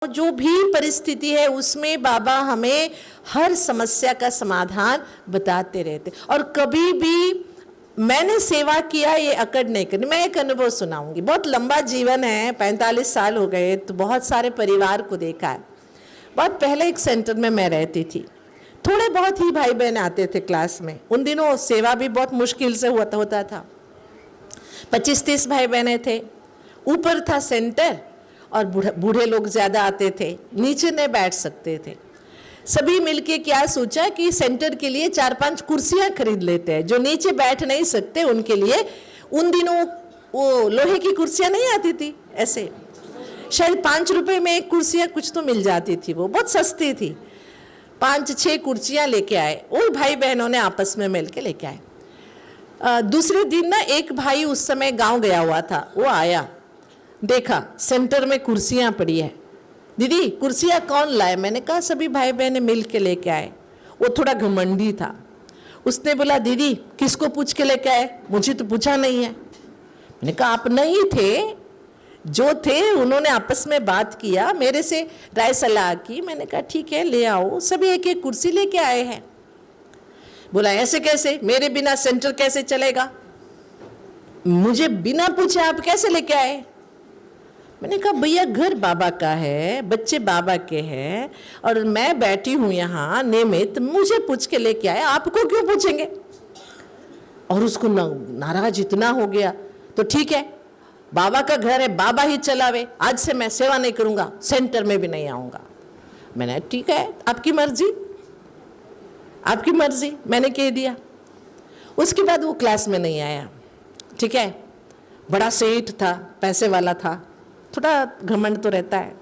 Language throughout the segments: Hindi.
जो भी परिस्थिति है उसमें बाबा हमें हर समस्या का समाधान बताते रहते। और कभी भी मैंने सेवा किया ये अकड़ नहीं करनी। मैं एक अनुभव सुनाऊंगी। बहुत लंबा जीवन है, 45 साल हो गए, तो बहुत सारे परिवार को देखा है। बहुत पहले एक सेंटर में मैं रहती थी, थोड़े बहुत ही भाई बहन आते थे क्लास में। उन दिनों सेवा भी बहुत मुश्किल से होता था। 25-30 भाई बहने थे, ऊपर था सेंटर और बूढ़े लोग ज़्यादा आते थे, नीचे नहीं बैठ सकते थे। सभी मिलके क्या सोचा कि सेंटर के लिए 4-5 कुर्सियां खरीद लेते हैं, जो नीचे बैठ नहीं सकते उनके लिए। उन दिनों वो लोहे की कुर्सियां नहीं आती थी, ऐसे शायद 5 रुपए में एक कुर्सियां कुछ तो मिल जाती थी, वो बहुत सस्ती थी। 5-6 कुर्सियां लेके आए, वो भाई बहनों ने आपस में मिल के लेके आए। दूसरे दिन ना एक भाई उस समय गाँव गया हुआ था, वो आया, देखा सेंटर में कुर्सियां पड़ी है। दीदी कुर्सियां कौन लाए? मैंने कहा सभी भाई बहन मिल के लेके आए। वो थोड़ा घमंडी था, उसने बोला दीदी किसको पूछ के लेके आए? मुझे तो पूछा नहीं है। मैंने कहा आप नहीं थे, जो थे उन्होंने आपस में बात किया, मेरे से राय सलाह की। मैंने कहा ठीक है ले आओ। सभी एक एक कुर्सी लेके आए हैं। बोला ऐसे कैसे, मेरे बिना सेंटर कैसे चलेगा? मुझे बिना पूछे आप कैसे लेके आए? मैंने कहा भैया घर बाबा का है, बच्चे बाबा के हैं, और मैं बैठी हूँ यहाँ नियमित, मुझे पूछ के लेके आए, आपको क्यों पूछेंगे? और उसको नाराज इतना हो गया। तो ठीक है, बाबा का घर है, बाबा ही चलावे, आज से मैं सेवा नहीं करूँगा, सेंटर में भी नहीं आऊँगा। मैंने ठीक है आपकी मर्जी, आपकी मर्जी, मैंने कह दिया। उसके बाद वो क्लास में नहीं आया। ठीक है, बड़ा सेठ था, पैसे वाला था, थोड़ा घमंड तो रहता है।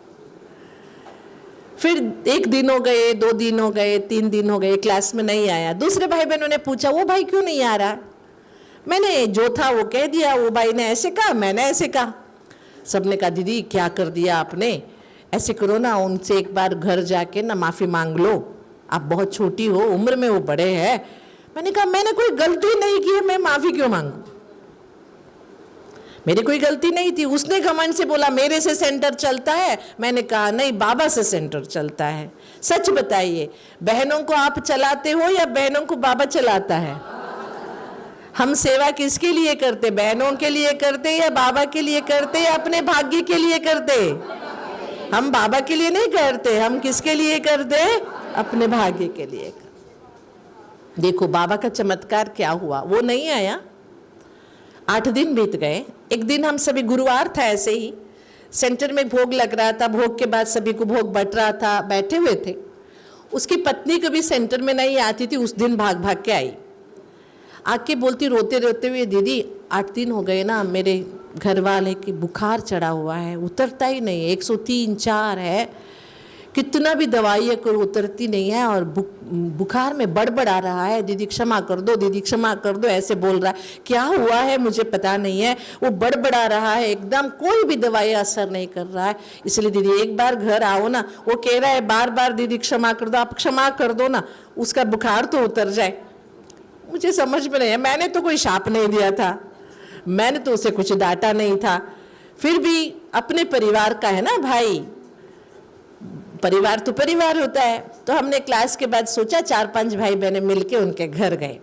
फिर 1 दिन हो गए, 2 दिन हो गए, 3 दिन हो गए, क्लास में नहीं आया। दूसरे भाई बहनों ने पूछा वो भाई क्यों नहीं आ रहा? मैंने जो था वो कह दिया। वो भाई ने ऐसे कहा, मैंने ऐसे कहा। सबने कहा दीदी क्या कर दिया आपने, ऐसे करो ना, उनसे एक बार घर जाके ना माफ़ी मांग लो, आप बहुत छोटी हो, उम्र में वो बड़े हैं। मैंने कहा मैंने कोई गलती नहीं की है, मैं माफ़ी क्यों मांगू? मेरी कोई गलती नहीं थी। उसने घमंड से बोला मेरे से सेंटर चलता है। मैंने कहा नहीं, बाबा से सेंटर चलता है। सच बताइए, बहनों को आप चलाते हो या बहनों को बाबा चलाता है? हम सेवा किसके लिए करते? बहनों के लिए करते या बाबा के लिए करते या अपने भाग्य के लिए करते? हम बाबा के लिए नहीं करते, हम किसके लिए करते? अपने भाग्य के लिए। देखो बाबा का चमत्कार क्या हुआ, वो नहीं आया। 8 दिन बीत गए। एक दिन हम सभी, गुरुवार था, ऐसे ही सेंटर में भोग लग रहा था, भोग के बाद सभी को भोग बट रहा था, बैठे हुए थे। उसकी पत्नी कभी सेंटर में नहीं आती थी, उस दिन भाग भाग के आई। आके बोलती रोते रोते हुए, दीदी 8 दिन हो गए ना, मेरे घर वाले की बुखार चढ़ा हुआ है, उतरता ही नहीं है, 103-4 है, कितना भी दवाई करो उतरती नहीं है, और बुखार में बड़बड़ आ रहा है, दीदी क्षमा कर दो, दीदी क्षमा कर दो, ऐसे बोल रहा है। क्या हुआ है मुझे पता नहीं है, वो बड़बड़ा रहा है एकदम, कोई भी दवाई असर नहीं कर रहा है। इसलिए दीदी एक बार घर आओ ना। वो कह रहा है बार बार दीदी क्षमा कर दो, आप क्षमा कर दो ना, उसका बुखार तो उतर जाए। मुझे समझ में नहीं है, मैंने तो कोई शाप नहीं दिया था, मैंने तो उसे कुछ डांटा नहीं था। फिर भी अपने परिवार का है ना भाई, परिवार तो परिवार होता है। तो हमने क्लास के बाद सोचा 4-5 भाई बहनें मिलके उनके घर गए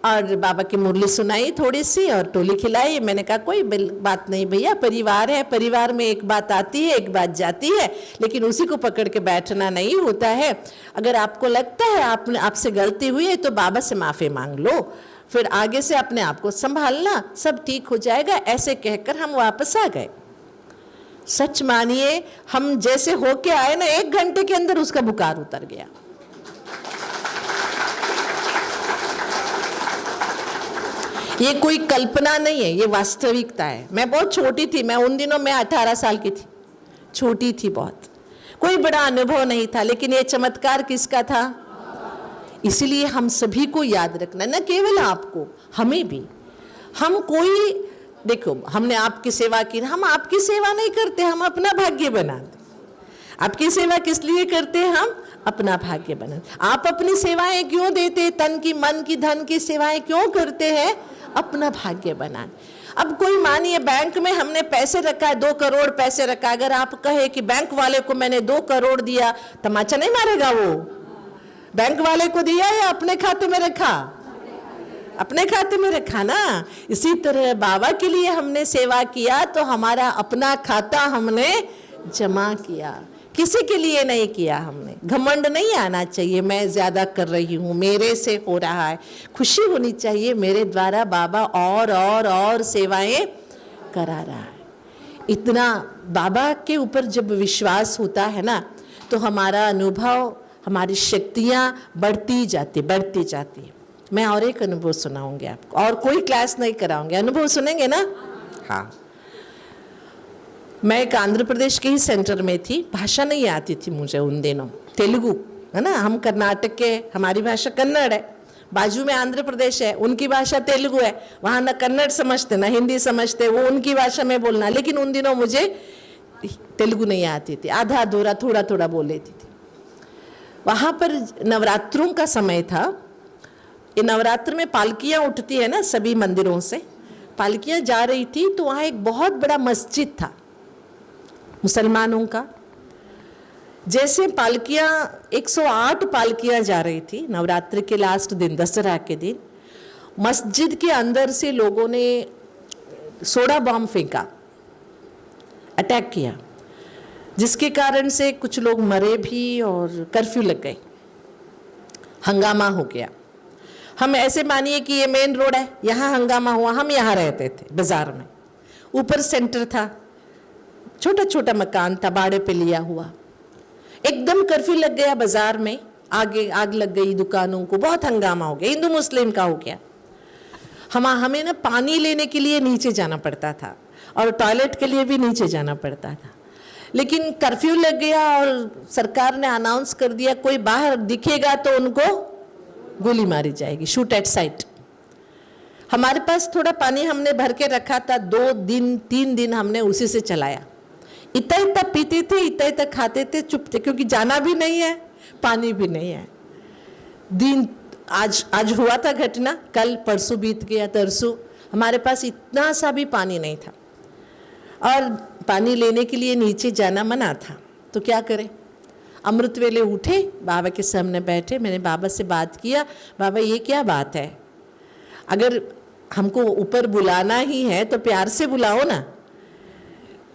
और बाबा की मुरली सुनाई थोड़ी सी और टोली खिलाई। मैंने कहा कोई बात नहीं भैया, परिवार है, परिवार में एक बात आती है एक बात जाती है, लेकिन उसी को पकड़ के बैठना नहीं होता है। अगर आपको लगता है आपसे गलती हुई है तो बाबा से माफ़ी मांग लो, फिर आगे से अपने आप को संभालना, सब ठीक हो जाएगा। ऐसे कहकर हम वापस आ गए। सच मानिए, हम जैसे होके आए ना, 1 घंटे के अंदर उसका बुखार उतर गया। ये कोई कल्पना नहीं है, ये वास्तविकता है। मैं बहुत छोटी थी, मैं उन दिनों में 18 साल की थी, छोटी थी बहुत, कोई बड़ा अनुभव नहीं था, लेकिन ये चमत्कार किसका था? इसलिए हम सभी को याद रखना, न केवल आपको, हमें भी। हम कोई, देखो हमने आपकी सेवा की, हम आपकी सेवा नहीं करते, हम अपना भाग्य बनाते। आपकी सेवा किस लिए करते हैं? हम अपना भाग्य बना। आप अपनी सेवाएं क्यों देते, तन की, मन की, धन की सेवाएं क्यों करते हैं? अपना भाग्य बनाने। अब कोई मानिए बैंक में हमने पैसे रखा है, 2 करोड़ पैसे रखा, अगर आप कहे कि बैंक वाले को मैंने 2 करोड़ दिया, तमाचा नहीं मारेगा वो? बैंक वाले को दिया या अपने खाते में रखा? अपने खाते में रखा ना। इसी तरह बाबा के लिए हमने सेवा किया तो हमारा अपना खाता हमने जमा किया, किसी के लिए नहीं किया हमने। घमंड नहीं आना चाहिए मैं ज़्यादा कर रही हूँ, मेरे से हो रहा है। खुशी होनी चाहिए मेरे द्वारा बाबा और सेवाएं करा रहा है। इतना बाबा के ऊपर जब विश्वास होता है ना, तो हमारा अनुभव, हमारी शक्तियाँ बढ़ती जाती। मैं और एक अनुभव सुनाऊंगी आपको, और कोई क्लास नहीं कराऊंगी, अनुभव सुनेंगे ना? हाँ। मैं एक आंध्र प्रदेश के ही सेंटर में थी, भाषा नहीं आती थी मुझे उन दिनों, तेलुगु है ना, हम कर्नाटक के, हमारी भाषा कन्नड़ है, बाजू में आंध्र प्रदेश है, उनकी भाषा तेलुगु है, वहाँ ना कन्नड़ समझते ना हिंदी समझते, वो उनकी भाषा में बोलना। लेकिन उन दिनों मुझे तेलुगु नहीं आती थी, आधा अधूरा थोड़ा बोल लेती थी। वहाँ पर नवरात्रों का समय था। ये नवरात्र में पालकियाँ उठती है ना सभी मंदिरों से, पालकियाँ जा रही थी, तो वहाँ एक बहुत बड़ा मस्जिद था मुसलमानों का। जैसे पालकियाँ 108 पालकियाँ जा रही थी नवरात्रि के लास्ट दिन, दशहरा के दिन, मस्जिद के अंदर से लोगों ने सोडा बम फेंका, अटैक किया, जिसके कारण से कुछ लोग मरे भी और कर्फ्यू लग गए, हंगामा हो गया। हम ऐसे मानिए कि ये मेन रोड है, यहाँ हंगामा हुआ, हम यहाँ रहते थे बाजार में, ऊपर सेंटर था, छोटा मकान था भाड़े पे लिया हुआ। एकदम कर्फ्यू लग गया बाजार में, आगे आग लग गई दुकानों को, बहुत हंगामा हो गया, हिंदू मुस्लिम का हो गया। हमें ना पानी लेने के लिए नीचे जाना पड़ता था और टॉयलेट के लिए भी नीचे जाना पड़ता था। लेकिन कर्फ्यू लग गया और सरकार ने अनाउंस कर दिया कोई बाहर दिखेगा तो उनको गोली मारी जाएगी, शूट एट साइट। हमारे पास थोड़ा पानी हमने भर के रखा था, 2 दिन 3 दिन हमने उसी से चलाया। इतना पीते थे, इतना खाते थे, चुप थे, क्योंकि जाना भी नहीं है, पानी भी नहीं है। दिन आज हुआ था घटना, कल परसों बीत गया, तरसों हमारे पास इतना सा भी पानी नहीं था और पानी लेने के लिए नीचे जाना मना था। तो क्या करें? अमृत वेले उठे, बाबा के सामने बैठे, मैंने बाबा से बात किया, बाबा ये क्या बात है, अगर हमको ऊपर बुलाना ही है तो प्यार से बुलाओ ना,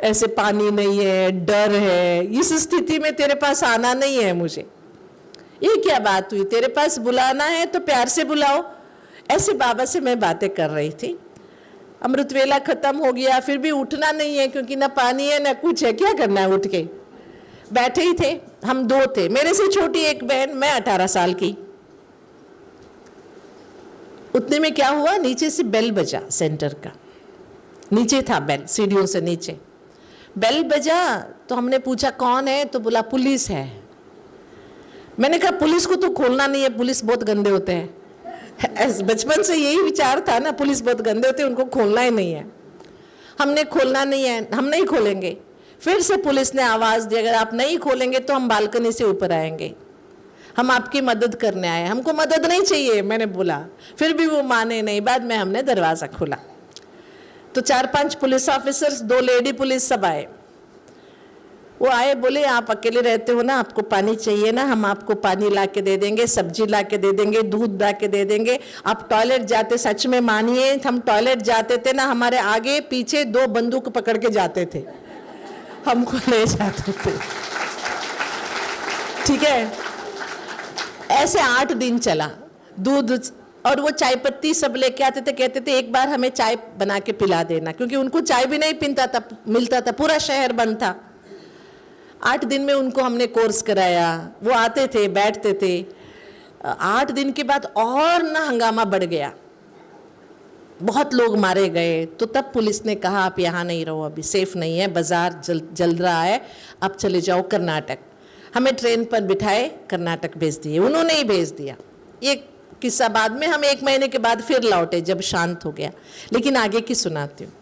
ऐसे पानी नहीं है, डर है, इस स्थिति में तेरे पास आना नहीं है मुझे, ये क्या बात हुई, तेरे पास बुलाना है तो प्यार से बुलाओ। ऐसे बाबा से मैं बातें कर रही थी। अमृत वेला खत्म हो गया, फिर भी उठना नहीं है क्योंकि ना पानी है ना कुछ है, क्या करना है, उठ के बैठे ही थे। हम 2 थे, मेरे से छोटी एक बहन, मैं 18 साल की। उतने में क्या हुआ, नीचे से बेल बजा, सेंटर का नीचे था बेल, सीढ़ियों से नीचे बेल बजा। तो हमने पूछा कौन है, तो बोला पुलिस है। मैंने कहा पुलिस को तो खोलना नहीं है, पुलिस बहुत गंदे होते हैं। बचपन से यही विचार था ना, पुलिस बहुत गंदे होते हैं, उनको खोलना ही नहीं है। हमने खोलना नहीं है, हम नहीं खोलेंगे। फिर से पुलिस ने आवाज़ दी, अगर आप नहीं खोलेंगे तो हम बालकनी से ऊपर आएंगे, हम आपकी मदद करने आए, हमको मदद नहीं चाहिए। मैंने बोला, फिर भी वो माने नहीं। बाद में हमने दरवाज़ा खोला तो 4-5 पुलिस ऑफिसर्स, 2 लेडी पुलिस सब आए। वो आए, बोले आप अकेले रहते हो ना, आपको पानी चाहिए ना, हम आपको पानी ला के दे देंगे, सब्जी ला के दे देंगे, दूध ला के दे देंगे। आप टॉयलेट जाते, सच में मानिए हम टॉयलेट जाते थे ना, हमारे आगे पीछे 2 बंदूक पकड़ के जाते थे, हमको ले जाते थे। ठीक है, ऐसे 8 दिन चला। दूध और वो चाय पत्ती सब लेके आते थे, कहते थे एक बार हमें चाय बना के पिला देना, क्योंकि उनको चाय भी नहीं पीता था, मिलता था, पूरा शहर बंद था। 8 दिन में उनको हमने कोर्स कराया, वो आते थे, बैठते थे। 8 दिन के बाद और ना हंगामा बढ़ गया, बहुत लोग मारे गए। तो तब पुलिस ने कहा आप यहाँ नहीं रहो, अभी सेफ नहीं है, बाजार जल रहा है, आप चले जाओ कर्नाटक। हमें ट्रेन पर बिठाए कर्नाटक भेज दिए, उन्होंने ही भेज दिया। ये किस्सा बाद में, हम 1 महीने के बाद फिर लौटे जब शांत हो गया। लेकिन आगे की सुनाती हूँ।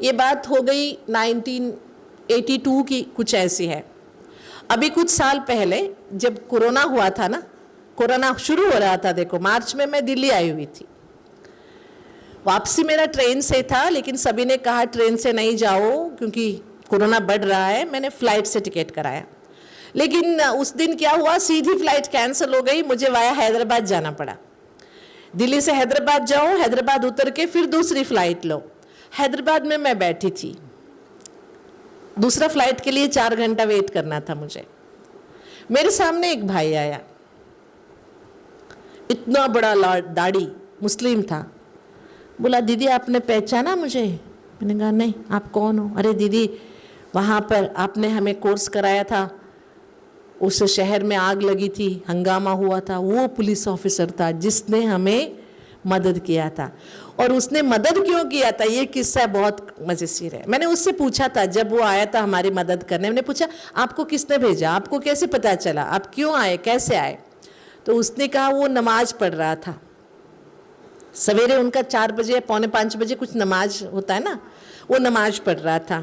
ये बात हो गई 1982 की, कुछ ऐसी है। अभी कुछ साल पहले जब कोरोना हुआ था ना, कोरोना शुरू हो रहा था, देखो मार्च में मैं दिल्ली आई हुई थी। वापसी मेरा ट्रेन से था, लेकिन सभी ने कहा ट्रेन से नहीं जाओ क्योंकि कोरोना बढ़ रहा है। मैंने फ्लाइट से टिकट कराया, लेकिन उस दिन क्या हुआ, सीधी फ्लाइट कैंसिल हो गई, मुझे वाया हैदराबाद जाना पड़ा। दिल्ली से हैदराबाद जाओ, हैदराबाद उतर के फिर दूसरी फ्लाइट लो। हैदराबाद में मैं बैठी थी, दूसरा फ्लाइट के लिए 4 घंटा वेट करना था मुझे। मेरे सामने एक भाई आया, इतना बड़ा दाढ़ी, मुस्लिम था। बोला दीदी आपने पहचाना मुझे? मैंने कहा नहीं, आप कौन हो? अरे दीदी वहाँ पर आपने हमें कोर्स कराया था, उस शहर में आग लगी थी, हंगामा हुआ था, वो पुलिस ऑफिसर था जिसने हमें मदद किया था। और उसने मदद क्यों किया था, ये किस्सा बहुत मजेदार है। मैंने उससे पूछा था, जब वो आया था हमारी मदद करने, मैंने पूछा आपको किसने भेजा, आपको कैसे पता चला, आप क्यों आए, कैसे आए? तो उसने कहा वो नमाज पढ़ रहा था सवेरे, उनका 4 बजे 4:45 बजे कुछ नमाज होता है ना, वो नमाज पढ़ रहा था।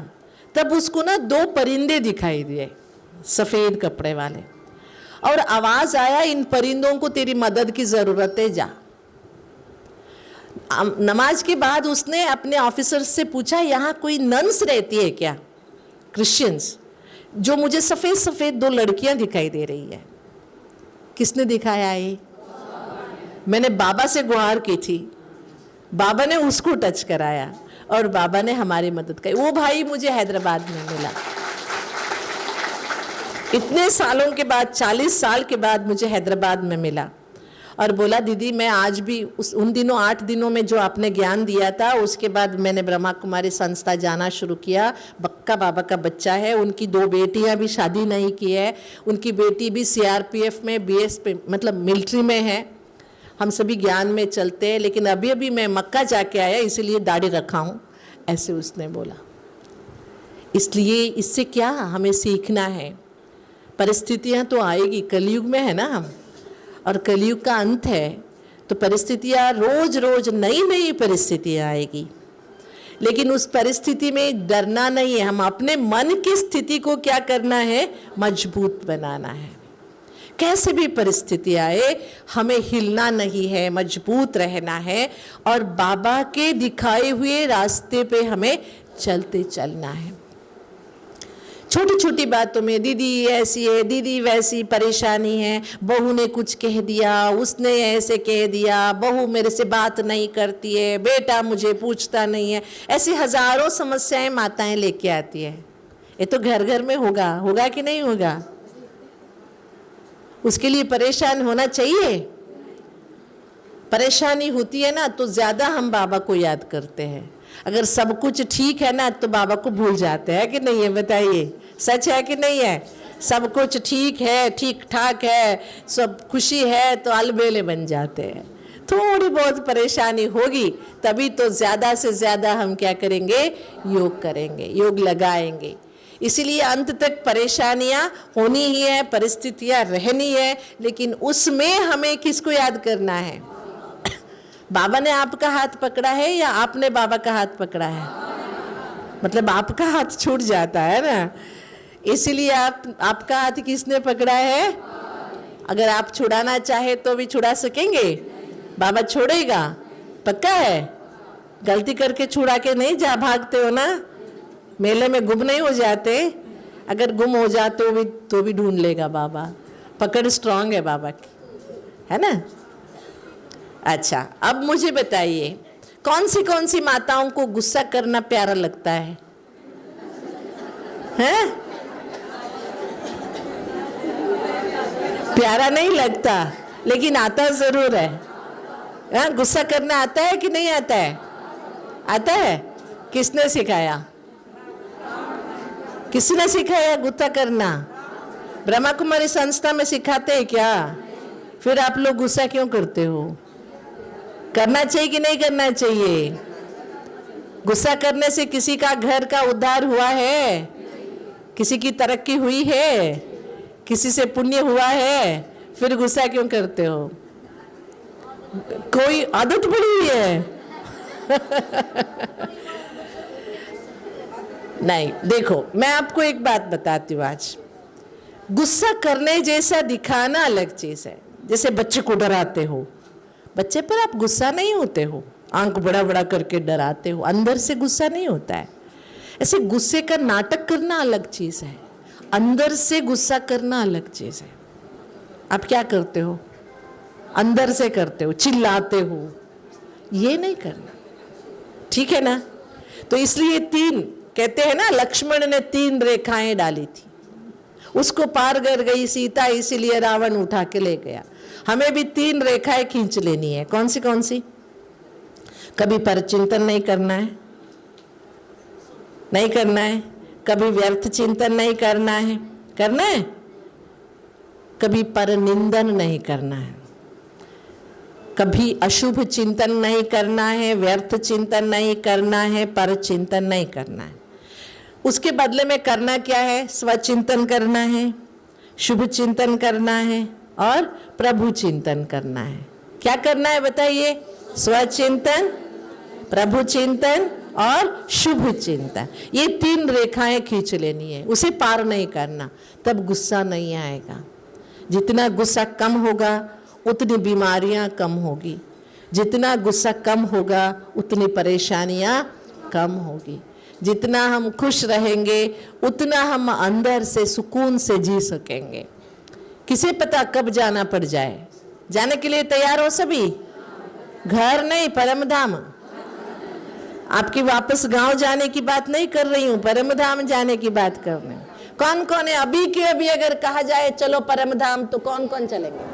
तब उसको ना 2 परिंदे दिखाई दिए, सफ़ेद कपड़े वाले, और आवाज़ आया इन परिंदों को तेरी मदद की ज़रूरत है, जा। नमाज के बाद उसने अपने ऑफिसर से पूछा यहाँ कोई नन्स रहती है क्या, क्रिश्चियंस? जो मुझे सफ़ेद सफ़ेद 2 लड़कियां दिखाई दे रही है। किसने दिखाया ये? मैंने बाबा से गुहार की थी, बाबा ने उसको टच कराया और बाबा ने हमारी मदद की। वो भाई मुझे हैदराबाद में मिला, इतने सालों के बाद, 40 साल के बाद मुझे हैदराबाद में मिला, और बोला दीदी मैं आज भी उन दिनों 8 दिनों में जो आपने ज्ञान दिया था, उसके बाद मैंने ब्रह्मा कुमारी संस्था जाना शुरू किया। बक्का बाबा का बच्चा है, उनकी 2 बेटियां भी शादी नहीं की है, उनकी बेटी भी CRPF में BSP मतलब मिलिट्री में है। हम सभी ज्ञान में चलते हैं, लेकिन अभी अभी मैं मक्का जाके आया इसीलिए दाढ़ी रखा हूँ, ऐसे उसने बोला। इसलिए इससे क्या हमें सीखना है, परिस्थितियाँ तो आएगी, कलयुग में है ना हम, और कलयुग का अंत है, तो परिस्थितियाँ रोज रोज नई नई परिस्थितियाँ आएगी, लेकिन उस परिस्थिति में डरना नहीं है। हम अपने मन की स्थिति को क्या करना है, मजबूत बनाना है। कैसे भी परिस्थिति आए हमें हिलना नहीं है, मजबूत रहना है, और बाबा के दिखाए हुए रास्ते पे हमें चलते चलना है। छोटी छोटी बातों में दीदी ऐसी है, दीदी वैसी परेशानी है, बहू ने कुछ कह दिया, उसने ऐसे कह दिया, बहू मेरे से बात नहीं करती है, बेटा मुझे पूछता नहीं है, ऐसी हजारों समस्याएं माताएं लेके आती है। ये तो घर घर में होगा, होगा कि नहीं होगा? उसके लिए परेशान होना चाहिए? परेशानी होती है ना तो ज्यादा हम बाबा को याद करते हैं। अगर सब कुछ ठीक है ना तो बाबा को भूल जाते हैं, कि नहीं है? बताइए, सच है कि नहीं है? सब कुछ ठीक है, ठीक ठाक है, सब खुशी है, तो अलबेले बन जाते हैं। थोड़ी बहुत परेशानी होगी तभी तो ज़्यादा से ज़्यादा हम क्या करेंगे, योग करेंगे, योग लगाएंगे। इसीलिए अंत तक परेशानियां होनी ही है, परिस्थितियां रहनी है, लेकिन उसमें हमें किसको याद करना है? बाबा ने आपका हाथ पकड़ा है या आपने बाबा का हाथ पकड़ा है? मतलब आपका हाथ छूट जाता है ना, इसीलिए आपका हाथ किसने पकड़ा है? अगर आप छुड़ाना चाहे तो भी छुड़ा सकेंगे? बाबा छोड़ेगा? पक्का है? गलती करके छुड़ा के नहीं जा भागते हो ना, मेले में गुम नहीं हो जाते? अगर गुम हो जाते हो भी तो भी ढूंढ लेगा बाबा, पकड़ स्ट्रांग है बाबा की, है ना? अच्छा, अब मुझे बताइए कौन सी माताओं को गुस्सा करना प्यारा लगता है? हैं? प्यारा नहीं लगता, लेकिन आता जरूर है। हाँ, गुस्सा करना आता है कि नहीं आता है? आता है। किसने सिखाया? किसने सिखाया गुस्सा करना? ब्रह्मा कुमारी संस्था में सिखाते हैं क्या? फिर आप लोग गुस्सा क्यों करते हो? करना चाहिए कि नहीं करना चाहिए? गुस्सा करने से किसी का घर का उद्धार हुआ है? किसी की तरक्की हुई है? किसी से पुण्य हुआ है? फिर गुस्सा क्यों करते हो? कोई आदत पड़ी हुई है? नहीं, देखो मैं आपको एक बात बताती हूँ आज। गुस्सा करने जैसा दिखाना अलग चीज है। जैसे बच्चे को डराते हो, बच्चे पर आप गुस्सा नहीं होते हो, आंख बड़ा बड़ा करके डराते हो, अंदर से गुस्सा नहीं होता है। ऐसे गुस्से का नाटक करना अलग चीज है, अंदर से गुस्सा करना अलग चीज है। आप क्या करते हो? अंदर से करते हो, चिल्लाते हो, ये नहीं करना, ठीक है ना? तो इसलिए तीन कहते हैं ना, लक्ष्मण ने 3 रेखाएं डाली थी, उसको पार कर गई सीता, इसीलिए रावण उठा के ले गया। हमें भी 3 रेखाएं खींच लेनी है। कौन सी कौन सी? कभी परचिंतन नहीं करना है, नहीं करना है। कभी व्यर्थ चिंतन नहीं करना है, करना है। कभी पर निंदन नहीं करना है, कभी अशुभ चिंतन नहीं करना है, व्यर्थ चिंतन नहीं करना है, पर चिंतन नहीं करना है। उसके बदले में करना क्या है? स्वचिंतन करना है, शुभ चिंतन करना है और प्रभु चिंतन करना है। क्या करना है बताइए? स्वचिंतन, प्रभु चिंतन और शुभ चिंतन। ये 3 रेखाएं खींच लेनी है, उसे पार नहीं करना, तब गुस्सा नहीं आएगा। जितना गुस्सा कम होगा उतनी बीमारियां कम होगी, जितना गुस्सा कम होगा उतनी परेशानियां कम होगी। जितना हम खुश रहेंगे उतना हम अंदर से सुकून से जी सकेंगे। किसे पता कब जाना पड़ जाए? जाने के लिए तैयार हो सभी? घर नहीं, परम धाम। आपकी वापस गांव जाने की बात नहीं कर रही हूं, परम धाम जाने की बात कर रही हूं। कौन कौन है? अभी के अभी अगर कहा जाए चलो परम धाम, तो कौन कौन चलेंगे?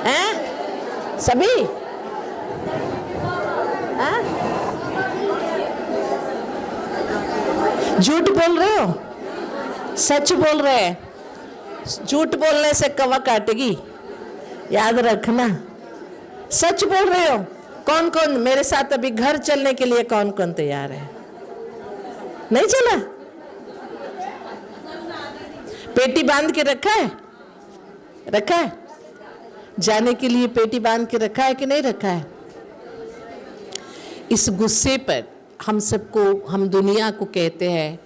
हैं? सभी? हैं? झूठ बोल रहे हो? सच बोल रहे हैं? झूठ बोलने से कवा काटेगी, याद रखना। सच बोल रहे हो? कौन कौन मेरे साथ अभी घर चलने के लिए कौन कौन तैयार है? नहीं चला? पेटी बांध के रखा है? रखा है? जाने के लिए पेटी बांध के रखा है कि नहीं रखा है? इस गुस्से पर हम सबको, हम दुनिया को कहते हैं,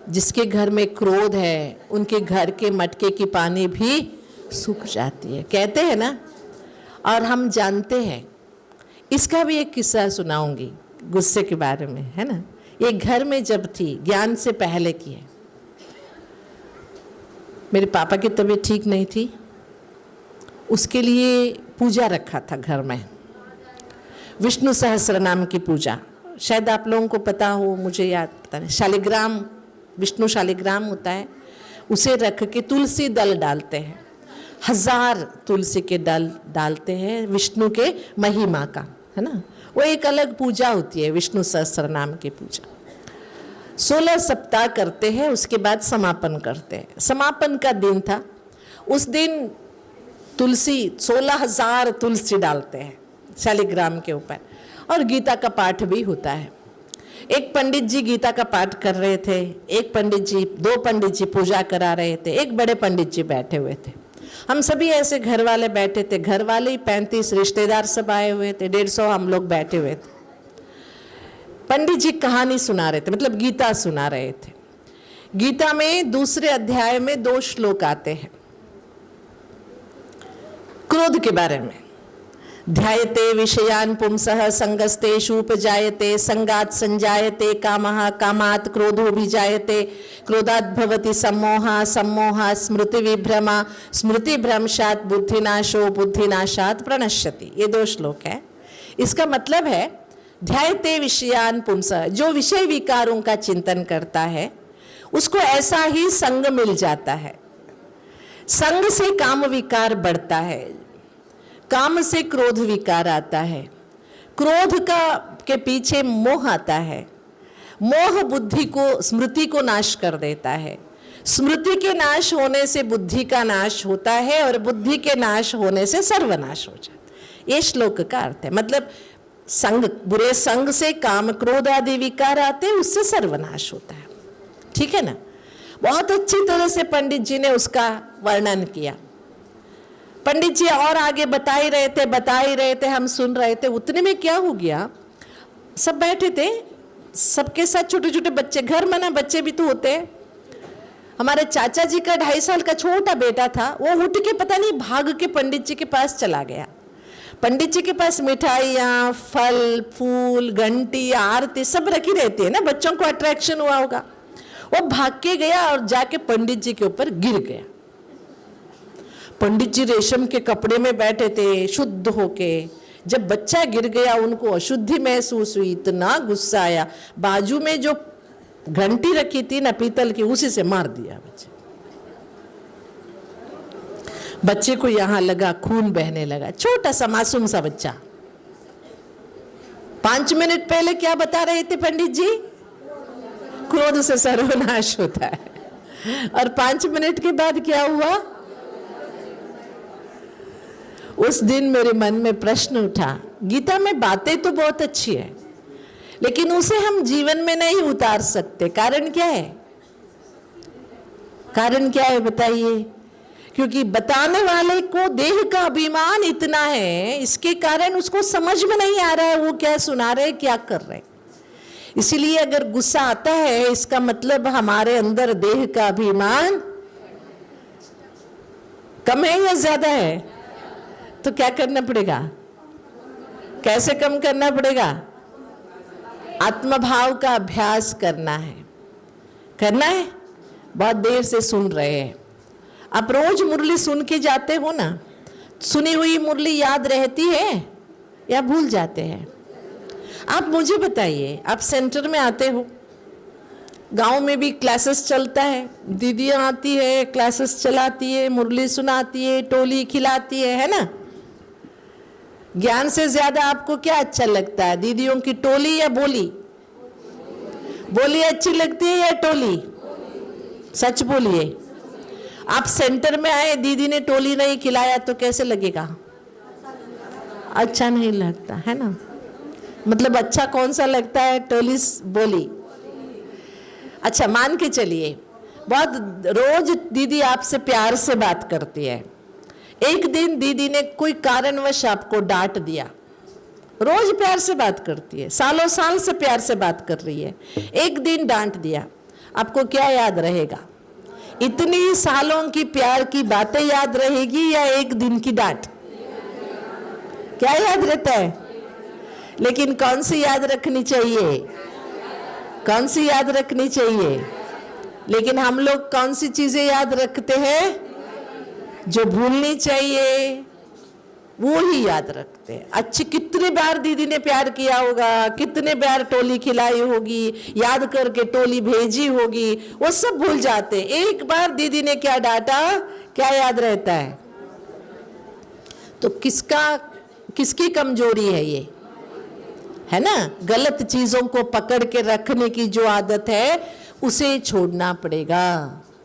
जिसके घर में क्रोध है उनके घर के मटके की पानी भी सूख जाती है, कहते हैं ना। और हम जानते हैं, इसका भी एक किस्सा सुनाऊंगी गुस्से के बारे में, है ना। ये घर में जब थी, ज्ञान से पहले की है। मेरे पापा की तबीयत ठीक नहीं थी, उसके लिए पूजा रखा था घर में, विष्णु सहस्त्र नाम की पूजा। शायद आप लोगों को पता हो, मुझे याद पता नहीं। शालिग्राम, विष्णु शालिग्राम होता है, उसे रख के तुलसी दल डालते हैं, 1000 तुलसी के दल डालते हैं, विष्णु के महिमा का, है ना। वो एक अलग पूजा होती है, विष्णु सहस्त्र नाम की पूजा। 16 सप्ताह करते हैं, उसके बाद समापन करते हैं। समापन का दिन था, उस दिन तुलसी 16,000 तुलसी डालते हैं शालिग्राम के ऊपर, और गीता का पाठ भी होता है। एक पंडित जी गीता का पाठ कर रहे थे, एक पंडित जी, 2 पंडित जी पूजा करा रहे थे, एक बड़े पंडित जी बैठे हुए थे। हम सभी ऐसे घर वाले बैठे थे, घर वाले ही 35 रिश्तेदार सब आए हुए थे, 150 हम लोग बैठे हुए थे। पंडित जी कहानी सुना रहे थे, मतलब गीता सुना रहे थे। गीता में दूसरे अध्याय में 2 श्लोक आते हैं क्रोध के बारे में। ध्यायते विषयान पुंसः संगस्तेषु उपजायते, संगात् संजायते कामः, कामात् क्रोधो विजायते, क्रोधात् भवति सम्मोहः, सम्मोहात् स्मृति विभ्रमा, स्मृति भ्रंशात् बुद्धिनाशो, बुद्धिनाशात् प्रणश्यति। ये 2 श्लोक है। इसका मतलब है, ध्यायते विषयान पुंसः, जो विषय विकारों का चिंतन करता है उसको ऐसा ही संग मिल जाता है। संग से काम विकार बढ़ता है, काम से क्रोध विकार आता है, क्रोध के पीछे मोह आता है, मोह बुद्धि को, स्मृति को नाश कर देता है, स्मृति के नाश होने से बुद्धि का नाश होता है, और बुद्धि के नाश होने से सर्वनाश हो जाता है। ये श्लोक का अर्थ है। मतलब संग, बुरे संग से काम क्रोध आदि विकार आते हैं, उससे सर्वनाश होता है, ठीक है ना। बहुत अच्छी तरह से पंडित जी ने उसका वर्णन किया। पंडित जी और आगे बता ही रहे थे, हम सुन रहे थे। उतने में क्या हो गया, सब बैठे थे, सबके साथ छोटे छोटे बच्चे, घर में ना बच्चे भी तो होते हैं, हमारे चाचा जी का 2.5 साल का छोटा बेटा था, वो उठ के पता नहीं भाग के पंडित जी के पास चला गया। पंडित जी के पास मिठाइयाँ, फल फूल, घंटी, आरती सब रखी रहती है ना, बच्चों को अट्रैक्शन हुआ होगा। वो भाग के गया और जाके पंडित जी के ऊपर गिर गया। पंडित जी रेशम के कपड़े में बैठे थे शुद्ध होके, जब बच्चा गिर गया उनको अशुद्धि महसूस हुई, इतना गुस्सा आया, बाजू में जो घंटी रखी थी ना पीतल की, उसी से मार दिया बच्चे को यहां लगा, खून बहने लगा। छोटा सा मासूम सा बच्चा। 5 मिनट पहले क्या बता रहे थे पंडित जी? क्रोध से सर्वनाश होता है। और 5 मिनट के बाद क्या हुआ? उस दिन मेरे मन में प्रश्न उठा, गीता में बातें तो बहुत अच्छी है, लेकिन उसे हम जीवन में नहीं उतार सकते। कारण क्या है? कारण क्या है बताइए? क्योंकि बताने वाले को देह का अभिमान इतना है, इसके कारण उसको समझ में नहीं आ रहा है वो क्या सुना रहे, क्या कर रहे। इसीलिए अगर गुस्सा आता है, इसका मतलब हमारे अंदर देह का अभिमान कम है या ज्यादा है? तो क्या करना पड़ेगा? कैसे कम करना पड़ेगा? आत्मभाव का अभ्यास करना है। करना है? बहुत देर से सुन रहे हैं आप, रोज मुरली सुन के जाते हो ना, सुनी हुई मुरली याद रहती है या भूल जाते हैं? आप मुझे बताइए, आप सेंटर में आते हो, गांव में भी क्लासेस चलता है, दीदियां आती है, क्लासेस चलाती है, मुरली सुनाती है, टोली खिलाती है ना? ज्ञान से ज्यादा आपको क्या अच्छा लगता है, दीदियों की टोली या बोली? बोली अच्छी लगती है या टोली? सच बोलिए। आप सेंटर में आए, दीदी ने टोली नहीं खिलाया तो कैसे लगेगा? अच्छा नहीं लगता है ना? मतलब अच्छा कौन सा लगता है? टोली, बोली। अच्छा मान के चलिए, बहुत रोज दीदी आपसे प्यार से बात करती है, एक दिन दीदी ने कोई कारणवश आपको डांट दिया। रोज प्यार से बात करती है, सालों साल से प्यार से बात कर रही है, एक दिन डांट दिया, आपको क्या याद रहेगा? इतनी सालों की प्यार की बातें याद रहेगी या एक दिन की डांट? क्या याद रहता है? लेकिन कौन सी याद रखनी चाहिए? कौन सी याद रखनी चाहिए? लेकिन हम लोग कौन सी चीजें याद रखते हैं? जो भूलनी चाहिए वो ही याद रखते हैं। अच्छी कितने बार दीदी ने प्यार किया होगा, कितने बार टोली खिलाई होगी, याद करके टोली भेजी होगी, वो सब भूल जाते। एक बार दीदी ने क्या डांटा, क्या याद रहता है? तो किसकी कमजोरी है ये? है ना? गलत चीजों को पकड़ के रखने की जो आदत है उसे छोड़ना पड़ेगा।